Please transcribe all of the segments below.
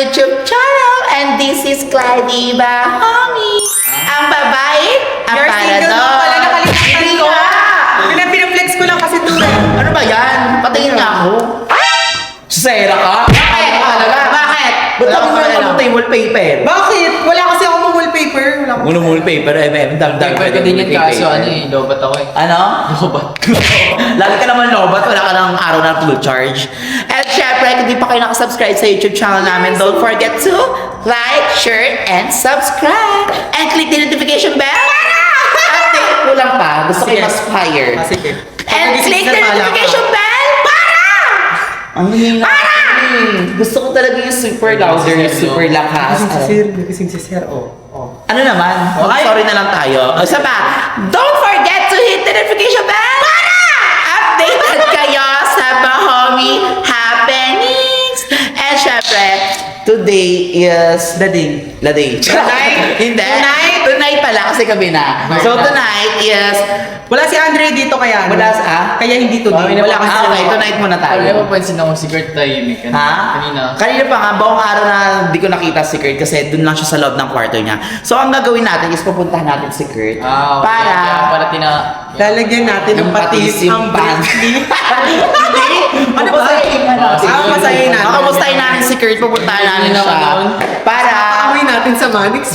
YouTube channel. And this is Clyde Bahami. Ang babae, ang You're single parador. mo pala, nakalimutan Hindi ko. nga. Pinapinaflex ko lang kasi ito eh. Ano ba yan? Patingin nga ako. Sera ka? Bakit? Bakit? Ba't kami meron ka ng wallpaper? Bakit? Wala kasi ako ng wallpaper. Wala ko. Unang wallpaper, dagdag. Pwede din yan kaso ano eh, lobat ako eh. Ano? Lobat. Lagi ka naman lobat, wala ka ng araw na full charge. And syempre, kung di pa kayo nakasubscribe sa YouTube channel namin, don't forget to like, share, and subscribe. And click the notification bell. Update ko lang pa. Gusto ko Sige. mas fire. Sige. And click the notification bell. Para! Ang hina. Gusto ko talaga yung super louder, yung super lakas. Nagising si Sir. Oh. Ano naman? Okay. Sorry na lang tayo. O, isa pa. Don't forget to hit the notification bell para updated kayo sa Bahami happenings. And syempre, today is The day. the day. Tonight? Hindi. Tonight? Tonight pala kasi gabi na. So tonight is Wala si Andre dito kaya. Wala sa- Kaya hindi today. Mami, Wala kasi. okay, tonight muna Ay, tayo. mapansin ako si Kurt tahimik. Ha? Kanina. Kanina pa nga, buong araw na di ko nakita si Kurt kasi dun lang siya sa loob ng kwarto niya. So ang gagawin natin is pupuntahan natin si Kurt Ah, okay. para Lalagyan natin ng yung patis yung ang band. Britney. Hindi! Ano ba? Pupustahin na natin. Masahin natin. Makamustahin natin si Kurt, pupuntahan natin siya. Para... Paamoy natin sa Manix.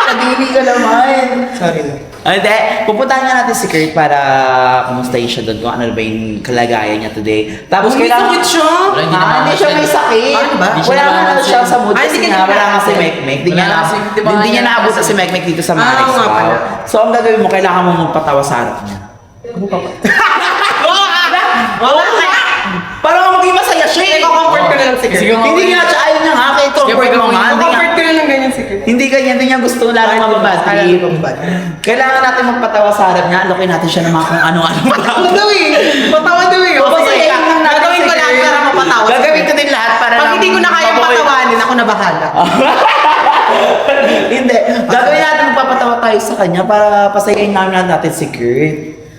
Kadiri ka naman. Sorry na. Hindi, pupuntahan nga natin si Kurt para kumustahin siya doon kung ano ba yung kalagayan niya today. Tapos May sakit siya? Wala, hindi Ha? naman Hindi siya kasi- may sakit. Ano ba? Hindi siya Wala nga namamansin. siya sa mood Ay, kasi sige, nga sige. wala nga si Mekmek. Di Wala niya kasi, di ba hindi niya nga naabot sa kasi- si Mekmek dito sa Ah, Manix. oo nga pala. So ang gagawin mo, kailangan mo magpatawa sa harap niya. Oo nga! Para maging masaya siya eh. Iko-comfort ko na lang si Kurt. Sige, Hindi nga siya ayaw niya nga, kaya comfort mo nga. Hindi nga- Comfort ko na lang ganyan si Kurt. Hindi ganyan, hindi niya gusto lalo Ay, mababad. kala ko mababad. Kailangan natin magpatawa sa harap niya. Alokin natin siya ng mga kung ano-ano. Patawa daw eh. Patawa daw eh. Papasayahin lang natin Gagawin ko si lahat Kurt. para mapatawa. Gagawin ko din lahat para Pag hindi ko na kaya mabawi- patawanin, ako na bahala. Hindi. Gagawin natin magpapatawa tayo sa kanya para pasayahin namin natin si Kurt.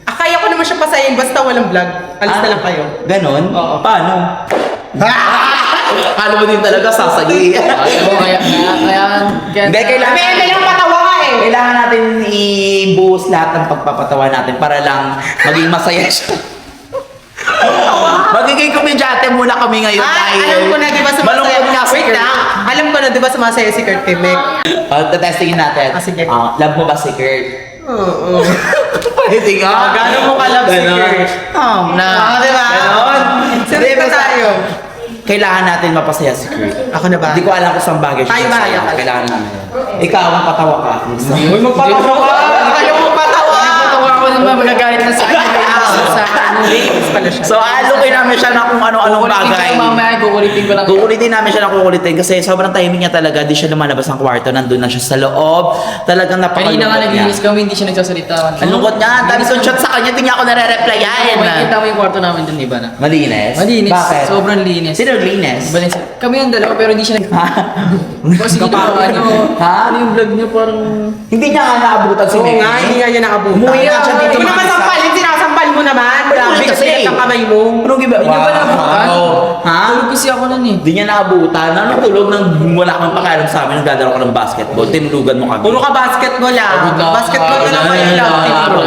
Kaya ko naman siya pasayin basta walang vlog. Alis na lang kayo. Ganon? Oo. Paano? Alam mo din talaga sasagi. Hindi, kailangan... May lang patawa ka eh. Kailangan natin ibuhos lahat ng pagpapatawa natin para lang maging masaya siya. Magiging komedyante muna kami ngayon dahil Alam ko na, di ba malungkot nga si Wait Kurt. lang. Alam ko na, di ba sumasaya si Kurt kay Meg? Testingin natin. Sige. Love mo ba si Kurt? Oo. Pwede ka. Gano'n mo ka-love si Kurt? Na. Di ba? Ganon. Sabi Hindi, ko basta- tayo. Kailangan natin mapasaya si Kurt. Ako na ba? Hindi ko alam kung saan bagay siya. Tayo masaya. bahala ka. Kailangan namin. Ikaw, ang patawa ka. Uy, magpatawa ka. Ayaw mo patawa. Patawa ako naman, magagalit na sa akin. So, alokin namin siya ng kung ano-anong bagay. Mamaya, kukulitin ko lang. Kukulitin namin siya ng kukulitin kasi sobrang timing niya talaga. Di siya lumalabas ng kwarto. Nandun na siya sa loob. Talagang Kanina nga napakalungkot niya. naglinis kami, hindi siya nagsasalita. Ang lungkot niya. Ang dami kong chat sa kanya. Di niya ako nare-replyan. Makikita mo yung kwarto namin dun, iba na. Malinis? Malinis. Bakit? Sobrang linis. Sino linis? Iba na siya. Kami yung dalawa pero hindi siya nag... Ha? Kasi ginawa niyo. Ha? Ano yung vlog niyo parang... Hindi niya nga naabutan si Oo Meg. nga, hindi nga niya nakabuta. Umuwi na siya dito, Hindi mo naman Manisa. sampalin, sinasampal mo naman. Grabe Ulit kasi kasi. ang kamay mo. Anong giba? Hindi ba naabutan? Ha? Tulog kasi ako nun eh. Hindi niya naabutan. Anong tulog nang wala kang pakialam sa amin? Nagdadala ko ng basketball. Tinulugan mo kami. Puro ka basketball ah. Pagod na ako. Basketball na naman yung love team bro.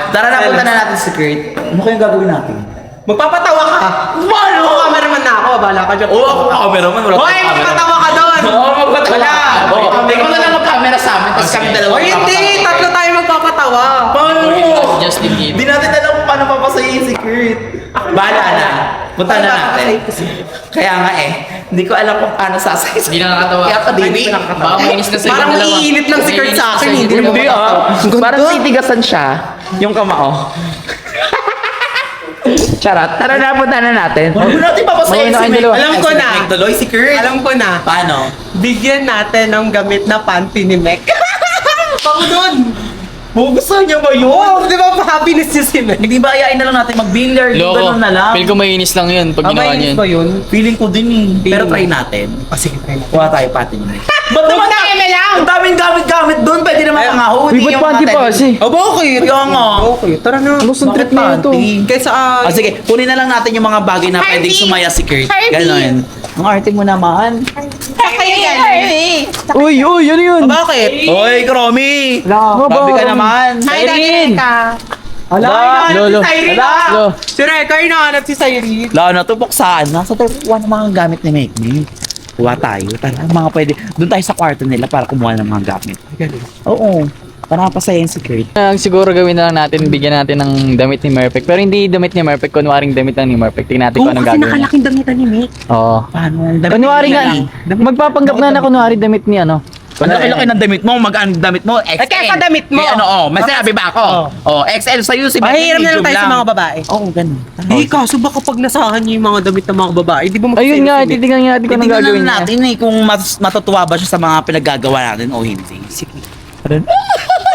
Tara na, punta na natin si Kurt. Ano kayong gagawin natin? Magpapatawa ka. Ano? Ako cameraman na ako, bahala ka dyan. Oo, ako cameraman. Wala Hoy, akong camera. magpatawa ka doon. Oo, magpatawa. Wala. Oo, ikaw na lang mag-camera sa amin, tapos kami dalawa Hoy, hindi. magpapatawa. Tatlo tayo magpapatawa. Paano? Justin Bieber. Di natin alam kung paano papasayin si Kurt. Bahala na. Punta na natin. Kaya nga eh, hindi ko alam kung paano sasayin. Hindi nakakatawa. Kaya kadiri. Baka mainis na sa Parang ibang dalawa. naiinit lang si Kurt sa akin, Mainis hindi na naman Hindi ah. Parang titigasan siya. Yung kamao. Charot. Tara na, punta na natin. Huwag natin papasayin si Meg. Alam ko na. Meg tuloy si Kurt. Alam ko na. Paano? Bigyan natin ng gamit na panty ni Meg. Pako doon. Gusto niya ba yun? Oo, di ba happiness niya si Meg? Hindi ba ayain na lang natin mag-billiard? Loko. Ganun na lang. Feel ko mainis lang yun pag ginawa niya Mainis yun. ba yun? Feeling ko din eh. Pero try natin. Sige, try na. Kuha tayo pati niya. Ba't naman na? Ang daming gamit-gamit doon. Pwede naman pangaho. Uy, ba't panty pa kasi? Oh, bakit? Kaya nga. Okay, tara na. Gusto trip na ito. Kaysa Sige, kunin na lang natin yung mga bagay na pwedeng sumaya si Kurt. Ganon. Ang arte mo naman. Uy, ano yun? Bakit? Oy, Kromi! Wala. Grabe ka naman. Hi, Daddy Irene! Reka. Ala, Lolo. hinahanap si Cyrene Ala. ah. Lolo. Si Reka, hinahanap si Cyrene. Lalo na tupok saan? Nasa kuha ng mga gamit ni Make. Kuha tayo. Tara, mga pwede. Doon tayo sa kwarto nila para kumuha ng mga gamit. Oo. Para pasayin si Kurt. Ang siguro gawin na lang natin, bigyan natin ng damit ni Merpek. Pero hindi damit ni Merpek, kunwaring damit lang ni Merpek. Tingnan natin kung anong gagawin niya. damitan ni Mick. Oo. Paano? Ang damit Kunwari ni nga, Make. magpapanggap na kunwari damit ni ano. Ang laki-laki ng damit mo, mag-ano damit mo, XL. kaya sa damit mo. May ano, may sinabi ba ako? XL sa'yo, si Make. Mahihiram na lang medium tayo sa mga babae. Oo, ganun. Eh, kaso baka pag nasahan niyo yung mga damit ng mga babae, di ba Ayun nga, titignan nga natin kung anong Titignan gagawin na niya. natin kung matutuwa ba siya sa mga pinaggagawa natin o hindi. Sige.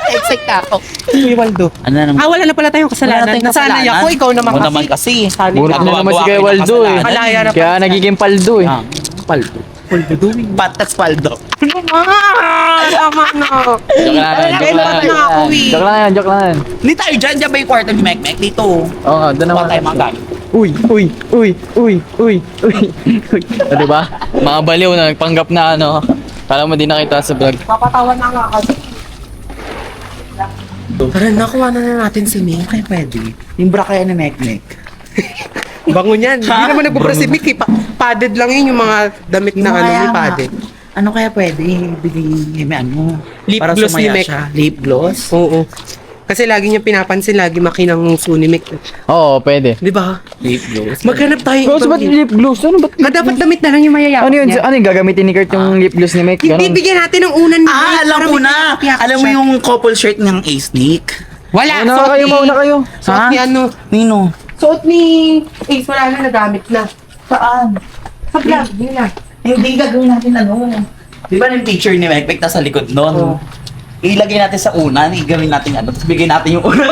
Excited ako. Kuya Waldo. Ano na naman? Wala na pala tayong kasalanan. Wala tayong Nasanay kasalanan. ako, ikaw naman Ako kasi. naman kasi. Bunot na naman si Kuya Waldo eh. Kalaya na Kaya pala. nagiging paldo eh. Ah, paldo. Waldo doing. Patas paldo. Tama na. Joke lang, joke lang. Kailan na ako eh. Joke lang yan, joke lang yan. Hindi tayo dyan. Dyan ba yung kwarto ni Mek? Dito. Oo nga, doon Kuha naman. tayo mga gamit. Uy. O, diba? Mga baliw na nagpanggap na ano. Kala mo di nakita sa vlog. Papatawan na nga kasi. Tara, nakuha na natin si Mick. Kaya pwede. Yung bra kaya ni Mek. Bango niyan. Hindi naman nagpupra si Mick eh. Padded lang yun yung mga damit na ano ni padded. Ano kaya pwede? Bigay may ano? Lip para gloss ni sumaya Mek. siya. Lip gloss? Oo. Kasi lagi niya pinapansin, lagi makinang nguso ni Mick. Oo, pwede. Di ba? Lip gloss. Maghanap tayo Bro, ba't lip gloss? Ano ba't? Dapat damit na lang yung mayayakap Ano yun? niya. Ano yung gagamitin ni Kurt yung lip gloss ni Mek? Ganun. Bibigyan natin ng unan ni Mick. Alam para ko may na. piyak Alam mo siya. yung couple shirt ng A-Snake? Wala! Mauna suot kayo, ni- mauna kayo. Suot Ha? ni ano? Nino? Suot ni Ace, wala na nagamit na. Saan? Sa vlog, yun na. Hindi gagawin natin ano. Di ba yung picture ni Mek nasa likod nun? Oo. Ilagay natin sa unan, igawin natin ano, tapos bigay natin yung unan.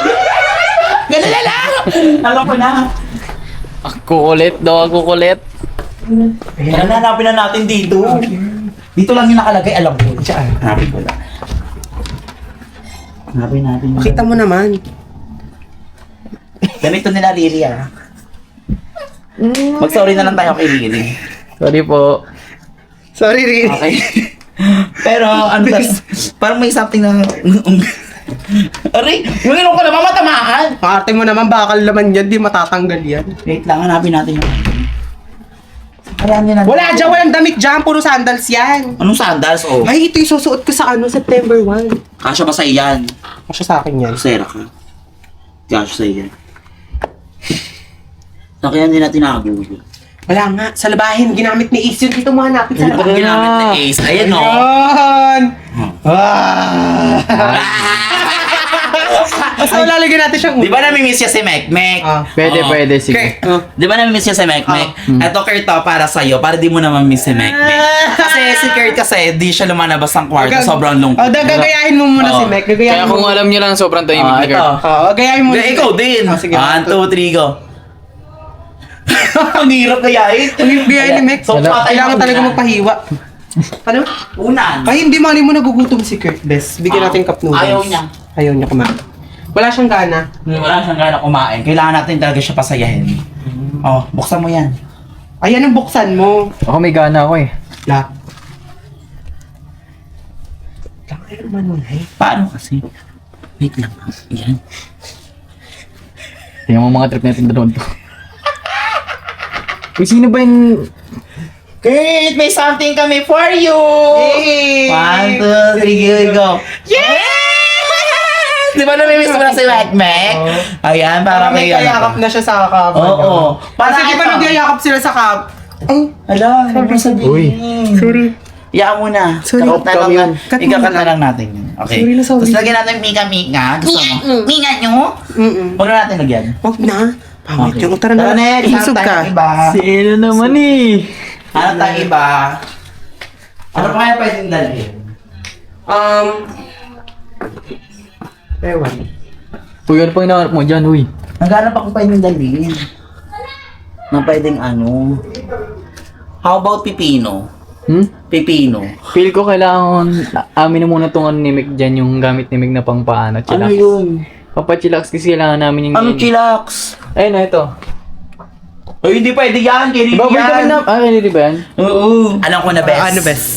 Ganun na lang! Alam ko na. Ako kulit daw, ako kulit. Ayan, hanapin na natin dito. Dito lang yung nakalagay, alam ko. Hanapin ko lang. Hanapin natin. Makita mo naman. Ganito nila Riri ah. Mag-sorry na lang tayo kay Riri. Sorry po. Sorry, Rin. Okay. Pero ano parang may something na... Aray! Yung inom ko naman matamaan! Arte mo naman, bakal naman yan, di matatanggal yan. Wait lang, hanapin natin yung... Ayan yun natin. Wala dyan, walang damit dyan, puro sandals yan. Anong sandals? Oh. Ay, ito yung susuot ko sa ano, September 1. Kasya ba sa iyan? Kasi sa akin yan. Sera ka. Kasya sa iyan. Saan kaya hindi natin nakagulo? Wala nga, sa labahin, ginamit ni Ace yun. Dito mo hanapin sa Ito labahin. ginamit ni Ace. Ayan o. Ayan! Basta lalagyan natin siyang Di ba namimiss siya si Mek? Mek? Pwede, Oo. pwede, sige. Di ba namimiss siya si Mek? Mek? Eto Kurt to, para sa'yo, para di mo naman miss si Mek. Kasi si Kurt kasi, di siya lumalabas ng kwarto, sobrang lungkot. O, gagayahin mo muna Oo. si Mek. Gagayahin Kaya mo. kung alam nyo lang, sobrang tahimik ni Ito. Kurt. Oo, gagayahin mo. Hindi, ikaw din. Oh, sige. 1, 2, 3, go. Ang hirap gayahin. Ang hirap gayahin ni Mek. So, Kailangan talaga magpahiwa. Ano? Unan. Ay, hindi mali mo nagugutom si Kurt, Bes. Bigyan natin cup noodles. Ayaw niya. Ayaw niya kumain. Wala siyang gana. Wala siyang gana kumain. Kailangan natin talaga siya pasayahin. Oh, buksan mo yan. Ayan ang buksan mo. Ako may gana ako eh. La. Ay, manunay. Paano kasi? Wait lang. Yan. Tingnan mo mga trip natin doon to. Uy, sino ba yung... Kurt, may something kami for you! Yay! 1, 2, 3, go! Yes! Di ba namimiss mo na si Mek Mek? Ayan, para Parang may may kayakap na siya sa cup. Oo. Para Para sige pa ito. nagyayakap sila sa cup. Ay, Ala, ano ba sabihin? Uy. sorry. Iyaan mo na. Sorry. Kakot na Ikaw lang. yun. Cut mo Ikakat na. na lang natin. Okay. Sorry na, sorry. Tapos lagyan natin mika-mika. Gusto mo? Mika nyo? Mm-mm. Huwag na natin lagyan. Huwag na. Pangit Okay. yung tara na. Ned. Busog Hanap ka. tayo iba. Sino naman eh? Hanap tayo iba. Ano pa kaya pwedeng dalhin? Ewan. Uy, ano pang hinahanap mo dyan, uy? Naghanap ako pwedeng dalhin. Na pwedeng ano. How about pipino? Hmm? Pipino. Feel ko kailangan amin na muna itong ano ni Mick dyan, yung gamit ni Mick na pang paano, Ano chillax. yun? Papachillax kasi kailangan namin yung... Ano chillax? Ayun na, ito. Ay, hindi pwede yan. Kini Baboy yan. kami na... Ah, hindi ba yan? Oo. Alam ko na, best. Ano, best?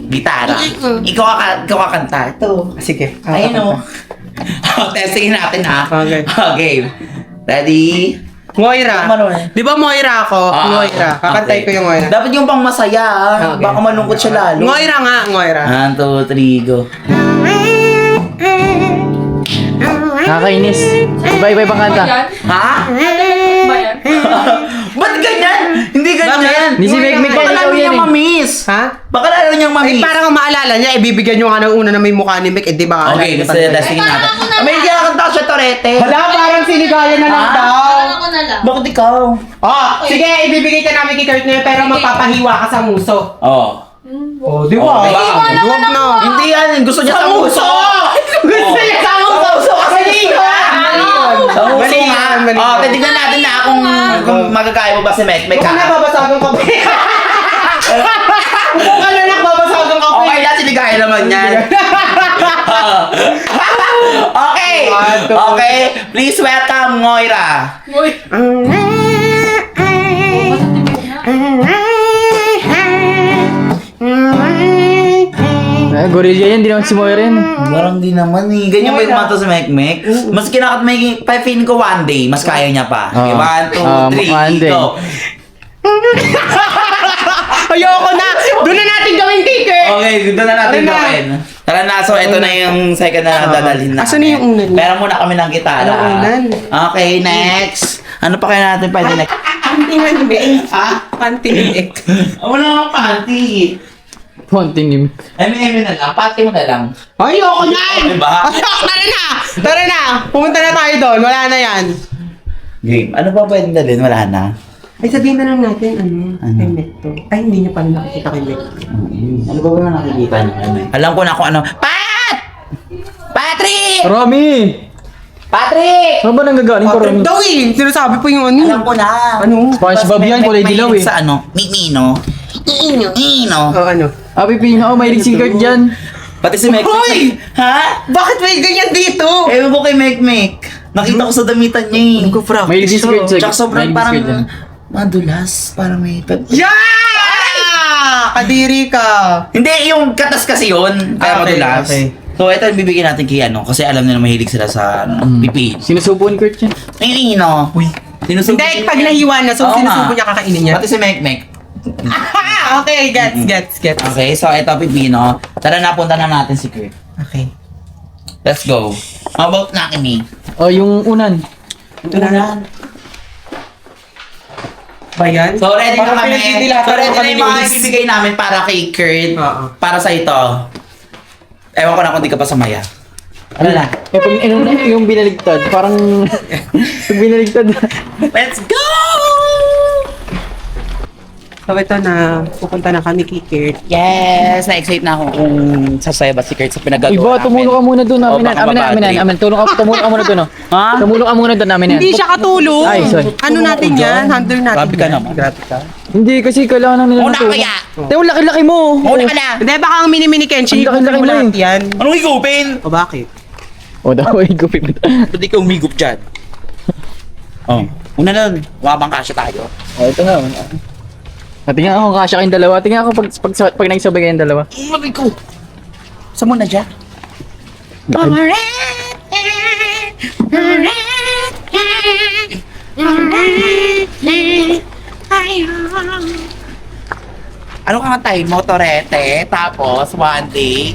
Gitara. Ikaw kakanta. Ito. Sige. Ayun o. Testingin natin ha. Okay. Okay. Ready? Moira. Di ba Moira ako? Moira. Kakantay okay. ko yung Moira. Dapat yung pang masaya ha. Okay. Baka malungkot siya lalo. Moira nga, Moira. 1, 2, 3, go. Nakakainis. Iba-iba pang kanta. Ha? Ba yan? Ba't ganyan? Hindi ganyan. Hindi si Meg Baka yan, ikaw lalo yan niyang eh. mamiss. Ha? Baka lalo niyang Ay, mamiss. para kung maalala niya, ibibigyan nyo nga ng una na may mukha ni Mick. Eh, di ba? Okay, gusto niya testingin natin. May hindi nakakanta siya, Torete. Hala, parang sinigayan na lang Ha? daw. Parang ako na lang. Bakit ikaw? Oh, sige, ibibigay ka namin kay Kurt ngayon, pero magpapahiwa ka sa muso. Oh. Oh, di ba? Duwag na. Hindi yan. Gusto niya sa muso. Gusto niya sa muso. Kasi sa muso Mali nga. yan, mali Oh, yan. titignan natin na kung magagaya mo ba si Mek. Huwag ka na, babasagan ka pa. Huwag ka na, babasagan ka pa. Okay na, sinigaya naman yan. Okay. Okay. Please welcome, Moira. Uy. Gorilla yan, di naman si Moira yan. Parang di naman eh. Ganyan ba yung mata sa Mek? Mas kinakat may feeling ko one day, mas kaya niya pa. Okay, 1, 2, 3, one day. go. Ayoko na. Doon na natin gawin, Kurt. Okay, doon na natin Tara na. gawin. Tara na, so ito na yung second na dadalhin natin. Asan na yung unan? Pera muna kami ng gitara. Anong unan? Okay, next. Ano pa kaya natin pwede next? Panty nga ni Mick. Panty ni Mick. Wala nga panty. Kontinim. Eme na lang, panty mo na lang. Ayoko na. Diba? Tara na. Tara na. Pumunta na tayo doon. Wala na yan. Game. Ano pa pwedeng dalhin? Wala na. Ay, sabihin na lang natin, kay Mick to. Ay, hindi niyo pala nakikita kay Mick. Ano ba ba nakikita niyo? Alam ko na kung ano. Patrick! Rami! Patrick! Ano ba nanggagaling ko, Rami? Daw eh. Sinasabi po yung ano. Alam ko na. Ano? SpongeBob yan, kulay dilaw eh. Sa ano? Mino. Ino. Oh, ano? Ah, Pipino, may si Kurt dyan. Pati si Mek. Hoy! Ha? Bakit may ganyan dito? Ewan ko kay Mek. Nakita ko sa damitan niya eh. May si Kurt dyan. Tsaka sobrang May parang biscuit dyan. madulas. Parang may... Yeah! Kadiri ka. Hindi, yung katas kasi yun. Kaya Okay, madulas. okay. So, ito yung bibigyan natin kay ano. Kasi alam nila mahilig sila sa pipi. Sinusubo ni Kurt yan. Ino. Uy. Sinusubo Hindi, pag nahiwa na, so Oo sinusubo nga. niya kakainin niya. Pati si Mek. Okay, gets. Okay, so ito pipino. Tara na, punta na natin si Kurt. Okay. Let's go. How about Nakimi? Oh, yung unan. Ito na lang. Ba yan? So ready na Parang kami. pinagdidilatan So ready mo na kami yung mga ni Ulis. ibibigay namin para kay Kurt. Oo. Para sa ito. Ewan ko na kung di ka pa sumaya. Ano na? Eh, pag yung binaligtad, parang... Pag binaligtad. Let's go! So ito na, pupunta na kami kay Kurt. Yes! Na-excite na ako kung sasaya ba si Kurt sa pinagagawa Iba, tumulong ka muna dun. Oh, Amin baka na. mabattery. Tumulong ka muna dun. Ha? Tumulong ka muna dun, amin yan. Hindi siya katulong. Ay, sorry. Ano natin yan? Handle natin Grabe ka yan. naman. Grabe ka. Hindi, kasi kailangan na nila Una ng tulong. kaya! Te, ang laki-laki mo. Una ka na! Hindi, baka ang mini-mini Kenshi, Ang laki-laki mo mo lahat eh. yan. Anong higupin? O bakit? O, daw, gupi mo. Ba't di ka umigup dyan? Oh. Una nun, wabang kasya tayo. O, ito na. Tingnan ako, kasya kayong dalawa. Tingnan ako pag nagsabay kayong dalawa. Umabay ko! Saan mo na dyan? Ano ka nga tayo? Motorete, tapos one day.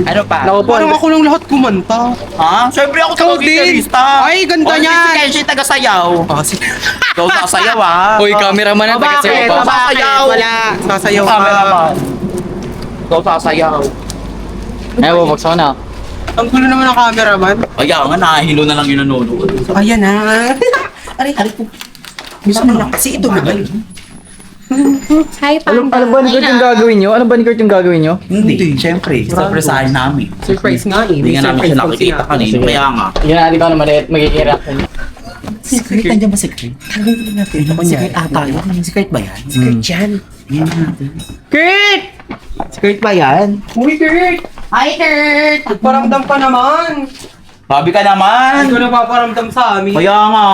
Ano pa? Naku po. Parang ako lang lahat kumanta. Ha? Siyempre ako Ikaw sa din. gitarista. Ay, ganda O, niyan. Si Kenshi taga-sayaw. Oh, sige. Ikaw sasayaw ah. Uy, cameraman na, O bakit? taga-sayaw pa. O bakit? Sasayaw. Wala. Sasayaw ka. Cameraman. Ikaw sasayaw. Ay, bubagsak ko na. Ang gulo naman ng cameraman. Kaya nga, nakahilo na lang yung nanonood. Ayan na. Aray po. Gusto mo lang kasi ito naman. Hi, Alam ba ni Kurt yung gagawin nyo? Ano ba ni Kurt yung gagawin nyo? Hindi, siyempre. Surpriseahin namin. Surprise nga eh. Hindi nga namin siya nakikita kanina. Sige. Kaya nga. Yan natin kung ano magiging reaction. Secret, nandiyan ba secret? Tanggapin natin. Secret ata yun. Secret ba yan? Skirt yan. Yan natin. Kurt! Secret ba yan? Uy, Kurt! Hi, Kurt! Nagparamdam pa naman. Sabi ka naman! Hindi ko napaparamdam sa amin. Kaya nga.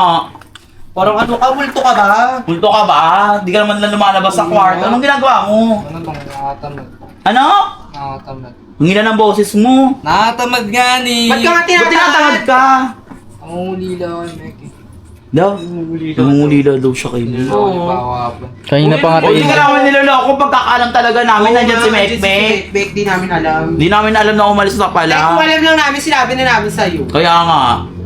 Parang ano ka, multo ka ba? Multo ka ba? Di ka naman lang lumalabas sa kwarto. Anong ginagawa mo? Ano bang nakatamad? Ano? Nakatamad. Ang hina ng boses mo. Nakatamad nga ni. Ba't ka nga Ba't tinatamad tinatamad? ka? Nangungulila ako ni Meki. Daw? Nangungulila daw siya kayo. Oo. Bawapon. Kanina pa nga O, hindi tayo. ka namin niloloko. Pagkakaalam talaga namin, nandyan si Mekmek. Mekmek, di namin alam. Di namin alam na umalis na Kung pala. alam lang namin, sinabi na namin sa'yo. Kaya nga,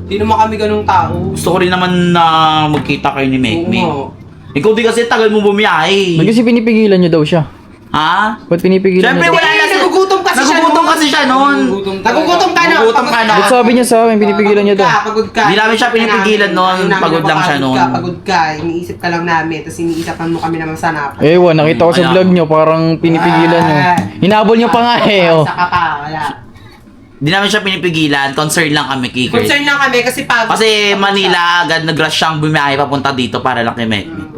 Di naman kami ganung tao. gusto ko rin naman na magkita kayo ni Mekmek. Oo. Ikaw di kasi tagal mo bumiyahe. Ba't kasi pinipigilan nyo daw siya? Ha? Ba't pinipigilan Siyempre nyo daw? wala na. Nagugutom kasi siya Nagugutom nun. kasi siya nun. Nagugutom ka na. Nagugutom ka na. Ba't sabi niya sa akin, pinipigilan nyo daw? Pagod ka. Di namin siya pinipigilan nun. Ayaw namin Pagod lang siya napapagod nun. ka, Pagod ka. Iniisip ka lang namin. Tapos iniisipan mo kami naman sana. Ewan, nakita ko sa Ayan. vlog nyo, parang pinipigilan nyo. Hinabol nyo pa nga eh, oh. Saka pa, wala. Di namin siya pinipigilan. Concern lang kami, Kikers. Concern lang kami kasi pagod. Kasi Manila, agad nag-rush siyang bumiyahe papunta dito para lang kay Mekmek.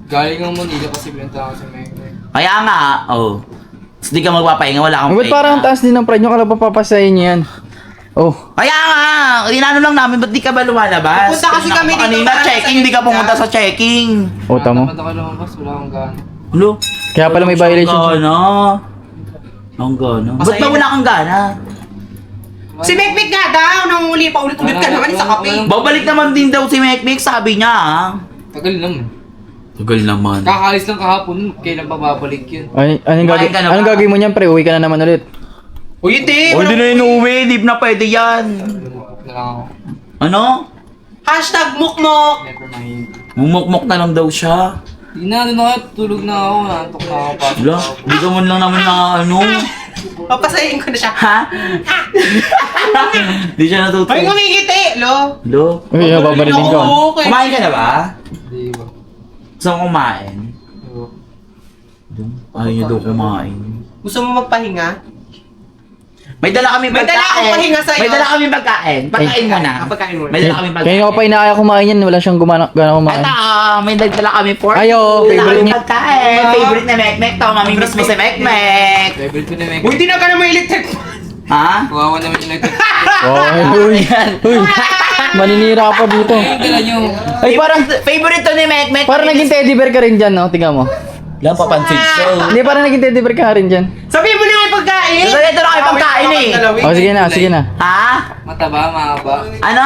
Galing ang Manila kasi binenta ako sa Meki. Kaya nga, oh. Tapos di ka magpapahinga, wala kang Ba't parang ang taas din ng pride nyo, kala papapasahin nyo yan? Oh, Kaya nga, inano lang namin, ba't di ka ba lumalabas? Pupunta kasi kami dito Kanina, para checking, sa di ka gitna. pumunta sa checking. oh, tamo. Nakatamad ako lumabas, wala akong gana. Hulo. Kaya pala may violation siya. Ang gana. Ang gana. Ba't ba wala kang gana? Si Mekmek nga daw. Nang uli pa ulit-ulit ka naman sa kape. Babalik naman din daw si Mekmek, sabi niya. Tagal naman. Tagal naman. Kakalis lang kahapon, kailan pa babalik yun? Anong Kumain ka na ba? anong gagawin mo niyan, pre? Uwi ka na naman ulit. Uy, hindi. O, di na inuwi, di na pwede yan. Lumukok na lang ako. Ano? Hashtag mukmok. Never mind. Mumukmok na lang daw siya. Di na, ano na kayo, tulog na ako, nantok na ako. pasok Wala, na ako. di ka man lang naman na ano. Papasahin ko na siya. Ha? Di siya natutulog. Ay, ngumingiti, lo. Hello? Uy, babarinig ka. Okay. Kumain ka na ba? Di ba? Saan kumain? Oo. Ayaw niya daw kumain. Gusto mo magpahinga? May dala kami May pagkain. dala akong pahinga sa'yo. May dala kami pagkain. Pagkain mo na. Pagkain mo na. May dala kami pagkain. Kaya ko pa inaaya kumain yan, wala siyang gana kumain. Ito, may dala kami pork. Ay, oo, Dala favorite kami niya. pagkain. Favorite na Mekmek to. Mamimiss mo si Mekmek. Favorite ko na Meki. Uy, di na ka na may electric. Ha? Kawawa naman yung nag- Oh, uy, uy, maninira ka pa dito. Yung dala nyo. Ay, parang, Favorite to ni Mekmek. parang naging teddy bear ka rin dyan, no? Tingnan mo. Lang papansin show. Hindi, parang naging teddy bear ka rin dyan. Sabihin mo na may pagkain. Gusto ito na kayo pagkain eh. Oh, sige na, sige na. Ha? Mataba, mahaba. Ano?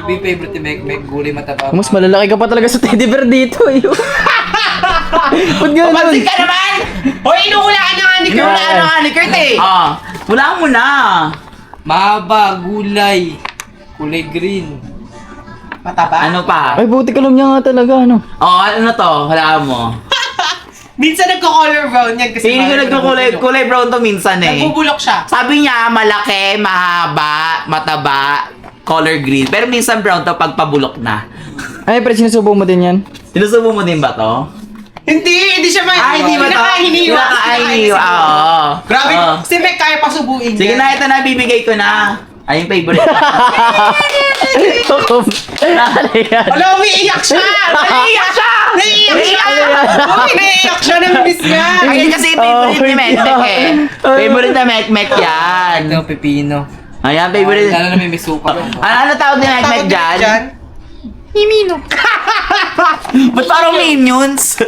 Ibi favorite ni Meki, gulay mataba. Mas malalaki ka pa talaga sa teddy bear dito, eh. Ba't ganun? Papansin ka naman! Hoy, inuulaan na nga ni Kurt. Wala na nga ni Kurt eh. Wala mo na. Mahaba, gulay. Kulay green. Mataba. Ano pa? Ay, buti ka lang niya nga talaga, ano? Ano to? Wala mo. Minsan nagko-color brown yan kasi Hindi ko nagkukulay brown to minsan eh. Nagbubulok siya. Sabi niya, malaki, mahaba, mataba, color green. Pero minsan brown to pag pabulok na. Ay, pre, sinusubo mo din yan? Sinusubo mo din ba to? Hindi siya Hindi ba to? Kinakahiniwa. Kinakahiniwa, oo. Grabe, Oo. si Mek kaya pa subuin Sige yan. na, ito na, bibigay ko na. Ay, yung favorite. Nakalayan. Wala, umiiyak siya! Naiiyak siya! Naiiyak siya! Uy, naiiyak siya ng miss niya! Ay, kasi favorite ni Mekmek eh. Favorite na Mekmek yan. Ito, pepino. Ayan, favorite. Lalo na may suka. Ano tawag ni Mekmek dyan? Mimino. Ba't parang minions?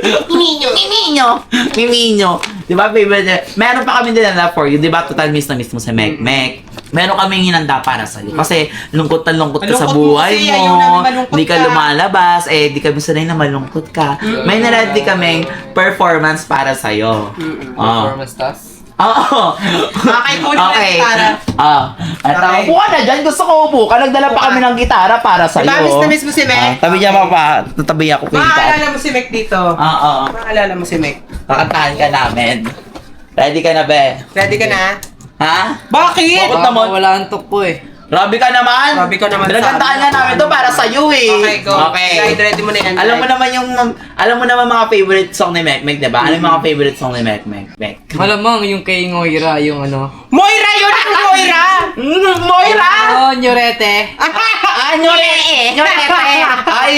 Miminyo. Di ba, favorite niya? Meron pa kami dinala for you. Di ba, total miss na miss mo sa Mekmek. Meron kaming hinanda para sa'yo. Kasi lungkot na lungkot ka sa Malungkot mo buhay kasi, ayaw mo. namin malungkot Hindi ka ka. lumalabas. Di kami sanay na malungkot ka. May naredy kaming performance para sa'yo. Performance task. Oo. Kay Cody na gitara. Ito, Okay. upo ka na dyan. Gusto ko upo ka. Nagdala pa kami ng gitara para sa'yo. Diba, miss na miss mo si Mek? Tabi niya pa. Tatabi ako kay gitara. Maaalala mo si Mek dito. Oo. Maaalala mo si Mek. Kakantahan ka namin. Ready ka na, be? Ready ka na? Ha? Bakit? Bakit naman? Wala antok ko eh. Grabe ka naman! Grabe ka naman, Pinagantahan sabi. nga namin to para sa'yo eh. Okay, go. Okay. Ready mo na yan. Alam mo naman mga favorite song ni Mekmek, diba? Ano yung mga favorite song ni Mekmek? Malamang yung kay Ngoira, yung ano. Moira yun! Ano Moira? Moira! Oh, Nyorete. Nyorete!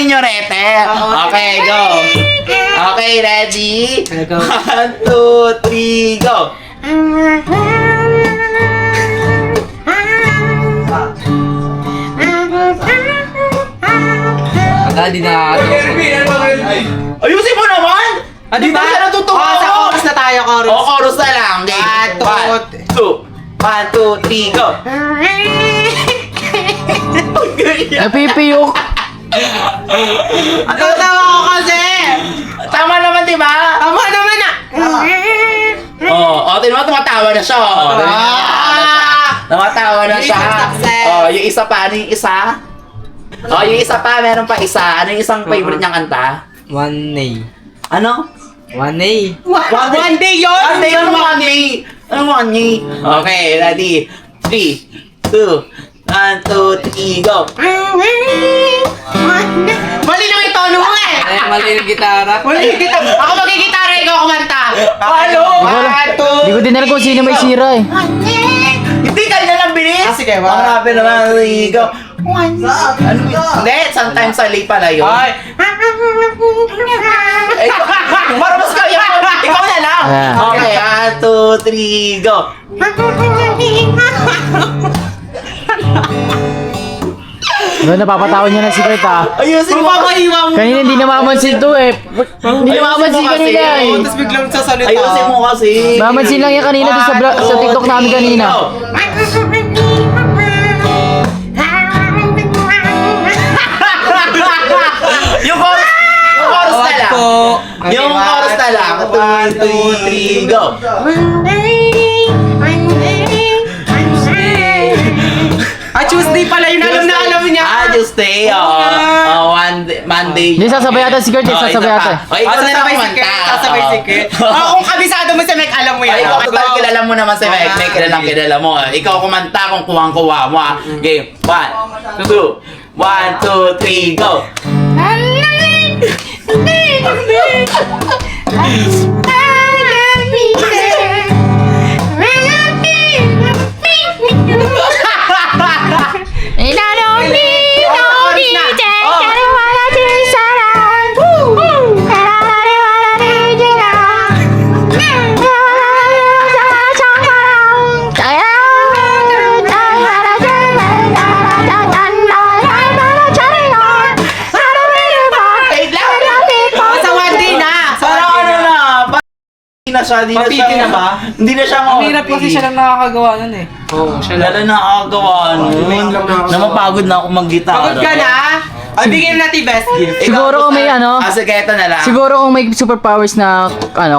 Nyorete! Okay, go! Okay, ready? Go. 1, 2, 3, go! Di nakakatawa. Ayusin mo naman! Di ba? Dito siya natutuwa Oh, sa ako. chorus na tayo, chorus. O, chorus na lang. Okay. 1, 2, 3, go! Napipiyok. Ang tawa ko kasi! Tama naman, di ba? Tama naman ah! Tingnan mo, tumatawa na siya. Tumatawa na Yung siya. isang success. Yung isa pa. Ano yung isa? Yung isa pa. Meron pa isa. Ano yung isang favorite niyang kanta? One day. Ano? One day. One day yun! One day, ano one day? Ano one day? Okay, ready? 3, 2, 1, 2, 3, go! Mali naman yung tono mo eh! Mali yung gitara. Mali yung gitara. Ako magigitara, ikaw kumanta. Ano? Hindi ko din alam kung sino may sira eh. Hindi, kanya lang bilis! Sige, Ang grabe naman, go! Ano yun? Hindi, sometimes sa late pala yun. Ay! Maramos ka yun! Ikaw na lang! Ah. Okay, 1, 2, 3, go! Ano, napapatawa niya na si Kurt ah. Ayusin mo! Papahiwa mo! Kanina hindi namamansin to eh. Hindi Ayusin namamansin mo kasi. kanina eh. Tapos biglang sasalita. Ayusin mo kasi! Namamansin lang yan kanina doon sa TikTok namin kanina. Go! Yung chorus na lang! Yung chorus na lang! 1, 2, 3, go! Tuesday pala yun. Alam na alam niya. Tuesday, Monday. Hindi, sasabay ata si Kurt eh. Sasabay ata eh. Ikaw na lang Sasabay si kumanta. Kurt. Sasabay si Kurt. Kung kabisado mo si Mek, alam mo yan. Ikaw, total kilala mo naman si Mek. Mek, kilala mo. Ikaw kumanta kung kuwang-kuwa mo. Game, 1, 2, 1, 2, 3, go! Sa one day na. Sa Parang one day ano na, hindi na siya, hindi na Mapiti siya. na ba? Hindi na siya Ang hirap kasi siya lang nakakagawa nun eh. Oo, siya Wala na nakakagawa nun. Na mapagod na ako mag-gitara. Pagod ka na? Ay, bigyan natin best gift. Siguro kung may ano, Sige, ito na lang. siguro kung may superpowers na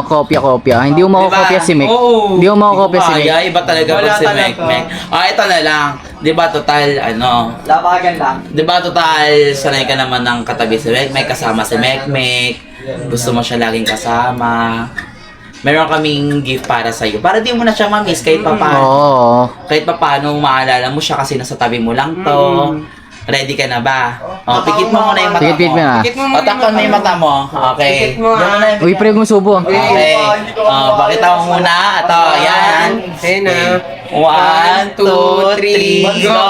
kopya-kopya, hindi mo makokopya si Mek. Oo. Hindi mo makokopya si Mek. Iba talaga Wala pag si talaga. Mek. Ito na lang. Di ba total, Napakaganda. di ba total, sanay ka naman ng katabi si Mek. May kasama si Mek. Gusto mo siya laging kasama. Meron kaming gift para sa'yo. Para di mo na siya ma-miss kahit pa paano. Oo. Kahit pa paano maalala mo siya kasi nasa tabi mo lang to. Ready ka na ba? Pikit mo muna yung mata Pikit mo na. Pikit mo muna O, takpan mo yung mata mo. Okay. Pikit mo, Diyan mo na yung- Uy, pre, mo subo. Okay. Pakita mo muna. Ito, yan. Ayun na. 1, 2, 3, go!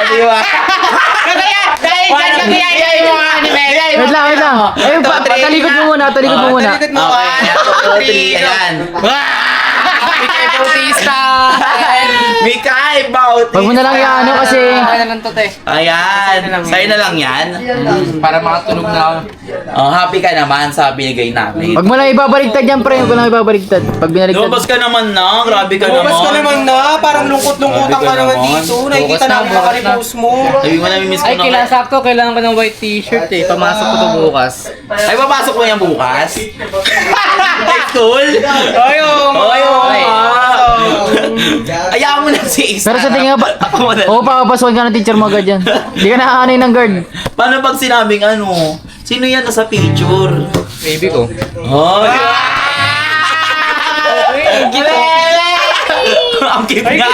Di ba? Kagaya mo nga ni Mek. Wait lang, wait lang. Ayun, patalikod mo muna, talikod mo muna. Talikod mo. Okay, 1, 2, 3, ayan. Bautista! Mikay Bautista! Wag mo na lang ano kasi Ano lang to, te? Ayan, sa'yo na lang yan. Para makatulog na ako. Happy ka naman sa binigay namin. wag mo lang ibabaligtad yan, pre. Wag mo lang ibabaligtad. Pag binaligtad. Lumabas ka naman na, grabe ka naman. Lumabas ka naman na. Parang lungkot-lungkotan Grabe ka ka naman naman. dito. Nakikita Bukas na, namin bukas mga repost mo. Sabi mo namimiss ko Ay, na. kailangan ko ng white t-shirt eh. Pamasok ko to bukas. Ay, papasok mo yan bukas? Next school? Ay, Ayaw mo na si Isa. Pero sa tingin nga ba, Ako na. oo, papapasukin ka ng teacher mo agad yan. Hindi ka nakakanay ng guard. Paano pag sinabing ano? Sino yan nasa picture? Baby ko. Oh! Ang cute nga.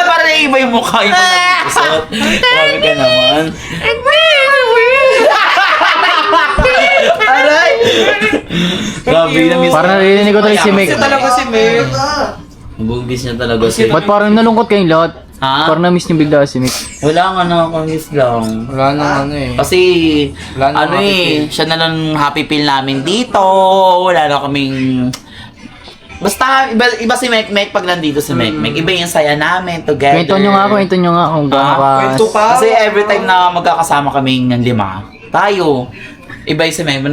Parang naiiba yung mukha yung nagpusot. Grabe ka naman. Aray! Grabe na miss. Parang narinig ko tuloy si Mek. Kasi talaga si Mek. Bugbis niya talaga si Ba't parang nalungkot kayong lahat? Ha? Parang na-miss niyo bigla si Mek. Wala nga na akong miss lang. Wala nang ano eh. Kasi, Wala na ano happy eh, feel. siya na lang happy feel namin dito. Wala na kaming Basta, iba si Mek pag nandito si Mek. Iba yung saya namin together. Kwento nyo nga kung gaano ka. Kwento pa. Kasi every time na magkakasama kaming ng 5, tayo, iba yung si Mek.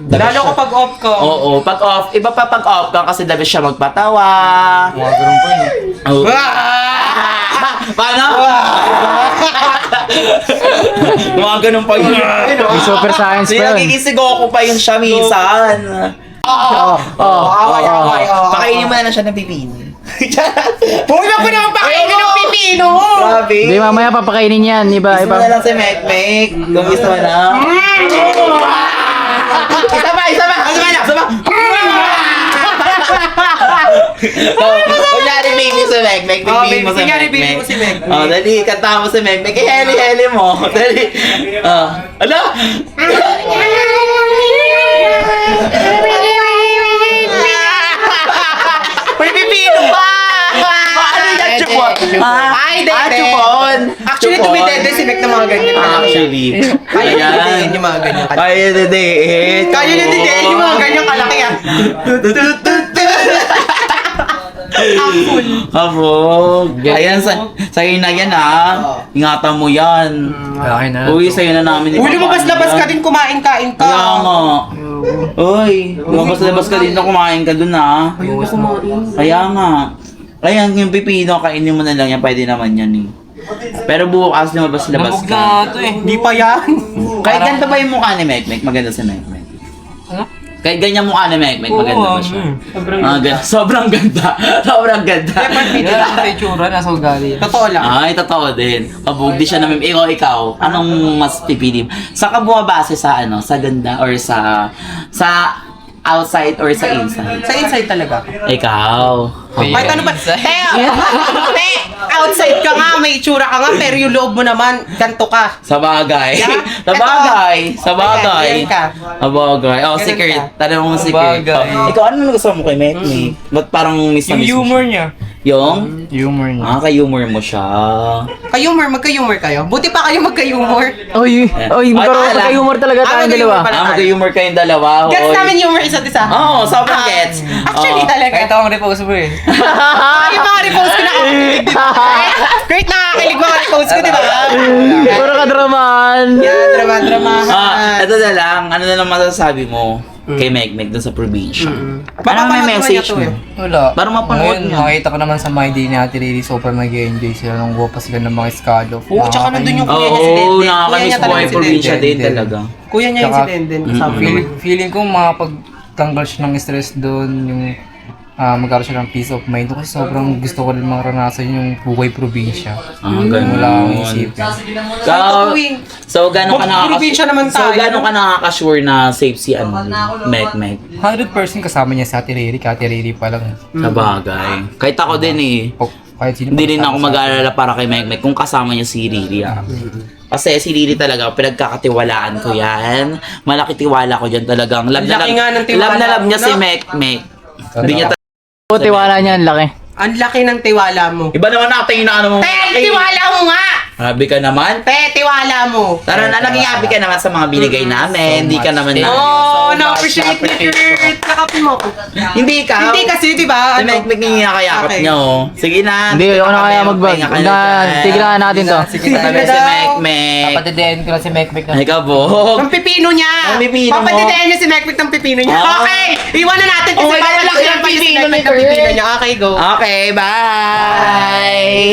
Lalo kapag off ko. Oo, pag off, iba pa pag off ka kasi dapat siya magpatawa. Mga ganun pa yun. Oh. Paano? Mga ganun pa yun. May super science Hindi, pa yun. nagiging si Goku pa yun siya minsan. Away. Pakainin mo na lang siya ng pipino. Huwag na po naman pakainin ng pipino! Grabe. Hindi, mamaya papakainin yan. Iba. Gusto mo na lang si Mek. Kung gusto mo na. Isa pa. Kunyari baby si Mek. Baby mo si kunyari Mek. baby mo si Mek. Oh, dali, kanta mo si Mek. Heli mo. Dali. Ala! May pipino pa! Paano yan, Chupon? Ay, dede. Chupon. Actually, Chupon. dumidede si Mek ng mga ganyan. Actually. Kaya niya didein yung mga ganyan. Kaya didein. Kaya niya didein yung mga ganyan kalaki ah. Kabog. Ayan, sa'yo na yan ah. Ingatan mo yan. Okay na. Uy, sa'yo na namin. Uy, lumabas-labas ka din, kumain-kain ka. Kaya nga. Uy, lumabas-labas ka din na kumain ka dun ah. Ayun na kumain. Kaya nga. Ayan, yung pipino, kainin mo na lang yan. Pwede naman yan eh. Pero bukas lumabas-labas Nabog ka. na ito eh. Hindi pa yan. Kahit ganito ba yung mukha ni Mek? Maganda si Mek. Ano? Kahit ganyan mukha ni Mek, maganda ba siya? Sobrang ganda. Sobrang ganda. Hindi lang sa itsura, nasa ugali. Totoo lang. Ay, totoo din. Kabog, di siya namin. Ikaw, anong mas pipili? Saan ka bumabase sa ano? Sa ganda or sa outside or sa inside? Sa inside talaga. Ikaw. Kahit ano ba? Outside ka nga, may itsura ka nga, pero yung loob mo naman, ganto ka. Sa bagay. Yeah. Sa bagay. Sa bagay. Ayan ka. Sa bagay. Oh, Ganun secret. ka. Tanong mo secret. Bagay. Oh, ikaw, ano naman gusto mo kay Mek? Ba't parang miss na Yung miss mo humor siya? niya. Yung? Humor niya. Ka-humor mo siya. Magka-humor kayo. Buti pa kayo magka-humor. Oy, magkaroon Ay, magka-humor talaga tayong mag-humor dalawa. pala. Mag-humor kayong dalawa. Gets oy. namin humor isa't isa. Oo, sobrang gets. Actually, Oo. talaga. Kahit akong repose mo eh. Yung mga repost ko nakakakilig, di ba? Great nakakakilig mga repost ko, di ba? Puro ka draman. Yan, drama. Ito na lang. Ano na lang masasabi mo kay Mek dun sa probinsya? Ano may message mo? Wala. Para mapanood Ngayon, niya. nakita ko naman sa my day ni Ate Lily, super mag-enjoy sila. Nung guwa pa sila ng mga skalo. Oo, tsaka nandun yung kuya niya si Oo, Denden. Kuya nakakamiss niya talaga buhay si probinsya Denden. din talaga. Kuya niya yung si Tsaka- Denden. Kasama naman. Feeling ko makapagtanggal siya ng stress doon, yung magkaroon siya ng peace of mind. Kasi sobrang gusto ko rin maranasan yung buhay probinsya. Ganun. Wala akong isipin. So, gano'n ka Probinsya naman So, tayo. gano'n ka nakaka-sure na safe si Mek? 100% kasama niya sa Ate Lily, Ate Lily pa lang. Sa bagay. Kahit ako din eh. Kahit sino Hindi rin pagkasama ako sa mag-aalala para kay Mek kung kasama niya si Riri ah. Kasi si Riri talaga, pinagkakatiwalaan ko yan. Malaki tiwala ko dyan talagang. Laki nga ng tiwala love na love niya mo, si no? Mek. Hindi niya O, tiwala niya, ang laki. Ang laki ng tiwala mo. Iba naman natin na ano mo. Tiwala mo nga! Grabe ka naman. Tiwala mo. Tara na, naging happy ka naman sa mga binigay namin. Hindi ka naman na. Oh, na-appreciate ni Kurt. Nakapin mo ko. Hindi ka. Hindi kasi, di ba? Si Mek yung nakayakap Okay. niya oh. Sige na. Hindi, dito ako na kami, kaya mag-vlog. magpahinga ka na dyan. Tigilan natin to. Sige Sabi na. si Mek. Papatidayan ko lang si Mek na. Ay ka po. Ang pipino niya! Ang pipino mo. Papatidayan niya si Mekmik ng pipino niya. Ah. Okay! Iwanan natin kasi Oh my God, papatidayan laki ng pa niya si pipino Mekmik ni ng pipino Kurt. niya. Okay, go. Okay, bye.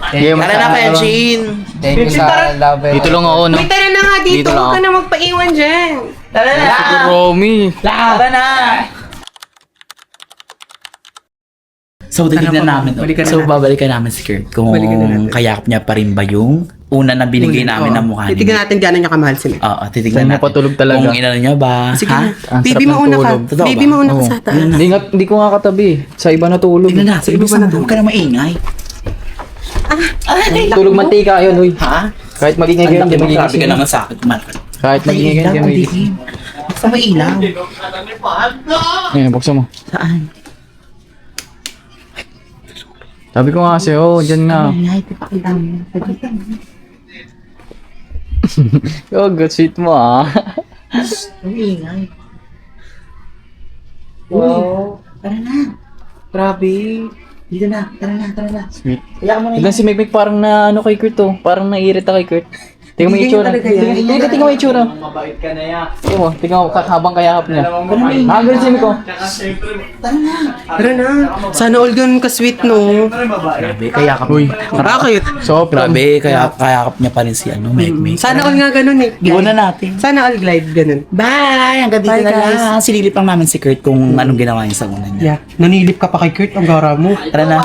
Game Tara na, Kenjin. Thank you sa love. Dito lang ako, no? Uy, tara na nga dito. Dito lang Huwag ka ako. na magpaiwan dyan. Tara na. Si Romy. Tara na. So, titignan namin to. balikan na So, natin. babalikan namin si Kurt kung Balikan na natin. kayakap niya pa rin ba yung una na binigay namin na mukha ni Titignan natin gano'n niya kamahal si Mek. Oo, titignan Saan mo natin. patulog talaga? Kung inano niya ba? Sige ha? na. Ang Baby, sarap ng mauna ka. tulog. Totoo Baby, ba? mauna ka Oo. sa taas. Hindi ko nga katabi. Sa iba natulog. Tignan na. Sige, basta huwag ka na maingay. Tulog mantika yun, uy. Ha? Kahit magingay kayo, hindi Grabe ka magigising. naman sa akin. Kumalakad. Kahit magingay kayo, hindi magigising. Basta may ilaw. Ngayon, buksan mo. Saan? Sabi ko nga sa'yo, dyan nga. Ay, papakita mo. Yo, good sweet mo ah. Maingay. Wow. Tara na. Grabe. Dito na, tara na. Sweet. Kaya mo na Tignan si Mekmek parang na ano kay Kurt oh. Parang naiirita kay Kurt. Tingnan mo yung Hindi itsura. ganyan talaga yan. Tingnan mo yung itsura. Mabait ka na yan. Tingnan mo, habang kayakap niya. Ganun si Mekmek. Tara na. Sana all ganun ka-sweet, no? Grabe, kaya kap. Bakit? So, Grabe, kaya kayakap niya pa rin si ano, Mekmek. Sana all nga ganun eh. Iwan na natin. Sana all glide ganun. Bye! Hanggang dito Bye, na guys. lang. Sililip lang namin si Kurt kung anong ginawa niya sa una niya. Yeah. Nanilip ka pa kay Kurt, ang gara mo. Tara na.